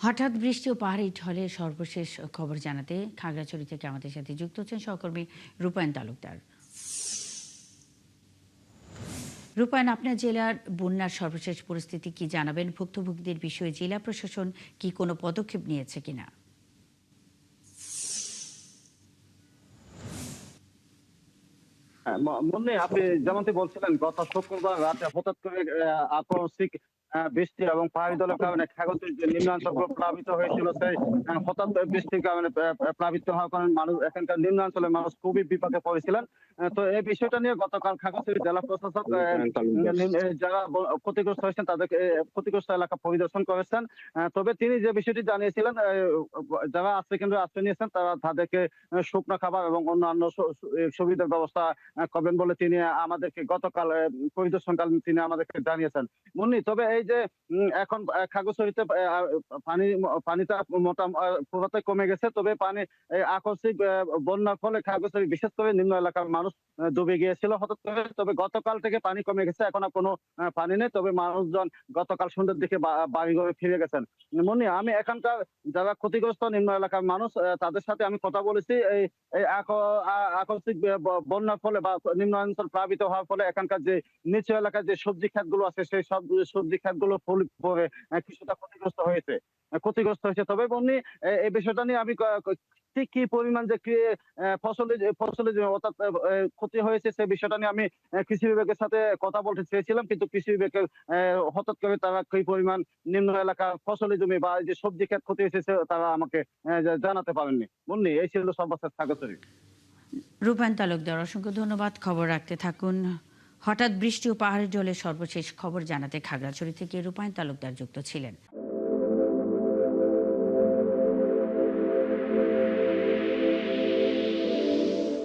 হঠাৎ বৃষ্টি ও পাহাড়ি ঢলে সর্বশেষ খবর জানাতে খাগড়াছড়ি থেকে আমাদের সাথে যুক্ত হচ্ছেন সহকর্মী রূপায়ণ তালুকদার। রূপায়ণ, আপনার জেলার বন্যার সর্বশেষ পরিস্থিতি কি জানাবেন? ভুক্তভোগীদের বিষয়ে জেলা প্রশাসন কি কোনো পদক্ষেপ নিয়েছে কিনা? হ্যাঁ, মুন্নি, আপনি যেমনটি বলছিলেন, গত শুক্রবার রাতে হঠাৎ করে আকস্মিক বৃষ্টি এবং পাহাড়ি ঢলের কারণে খাগড়াছড়ির যে নিম্নাঞ্চলগুলো প্লাবিত হয়েছিল, সেই হঠাৎ বৃষ্টির কারণে প্লাবিত হওয়ার কারণে মানুষ, এখানকার নিম্নাঞ্চলের মানুষ খুবই বিপাকে পড়েছিলেন। তো এই বিষয়টা নিয়ে গতকাল খাগড়াছড়ি জেলা প্রশাসক যারা ক্ষতিগ্রস্ত হয়েছেন তাদেরকে ক্ষতিগ্রস্ত এলাকা পরিদর্শন করেছেন। তবে তিনি যে বিষয়টি জানিয়েছিলেন, যারা আশ্রয় কেন্দ্রে আশ্রয় নিয়েছেন তাদেরকে শুকনো খাবার এবং অন্যান্য সুবিধার ব্যবস্থা করবেন বলে তিনি আমাদেরকে গতকাল পরিদর্শনকালীন তিনি আমাদেরকে জানিয়েছেন। মুন্নি, তবে এই যে এখন খাগড়াছড়িতে পানিটা পুরোটাই কমে গেছে। তবে পানি আকস্মিক বন্যার ফলে খাগড়াছড়ি বিশেষ করে নিম্ন এলাকার মানুষ ডুবে গিয়েছিল হঠাৎ করে। তবে গতকাল থেকে পানি কমে গেছে, এখন আর কোনো পানি নেই। তবে মানুষজন গতকাল সন্ধ্যের দিকে বাড়িঘরে ফিরে গেছেন। মুন্নি, আমি এখানকার যারা ক্ষতিগ্রস্ত নিম্ন এলাকার মানুষ, তাদের সাথে আমি কথা বলেছি। এই এই আকস্মিক বন্যার ফলে বা নিম্নাঞ্চল প্লাবিত হওয়ার ফলে এখানকার যে নিচু এলাকার যে সবজি ক্ষেতগুলো আছে, সেই সব সবজি ক্ষেতগুলো পরে কিছুটা ক্ষতিগ্রস্ত হয়েছে। তবে বন্যি, এই বিষয়টা নিয়ে আমি ঠিক কি পরিমাণ যে ফসলের যে অর্থাৎ ক্ষতি হয়েছে, সেই বিষয়টা নিয়ে আমি কৃষি বিভাগের সাথে কথা বলতে চেয়েছিলাম, কিন্তু কৃষি বিভাগের হঠাৎ করে তারা কি পরিমাণ নিম্ন এলাকা ফসলের জমি বা এই যে সবজি ক্ষেত ক্ষতি হয়েছে তারা আমাকে জানাতে পারেননি। বন্যি, এই ছিল সর্বশেষ খাগড়াছড়ি। রূপায়ণ তালুকদার, অসংখ্য ধন্যবাদ। খবর রাখতে থাকুন। হঠাৎ বৃষ্টি ও পাহাড়ি ঢলের সর্বশেষ খবর জানাতে খাগড়াছড়ি থেকে রূপায়ণ তালুকদার যুক্ত ছিলেন।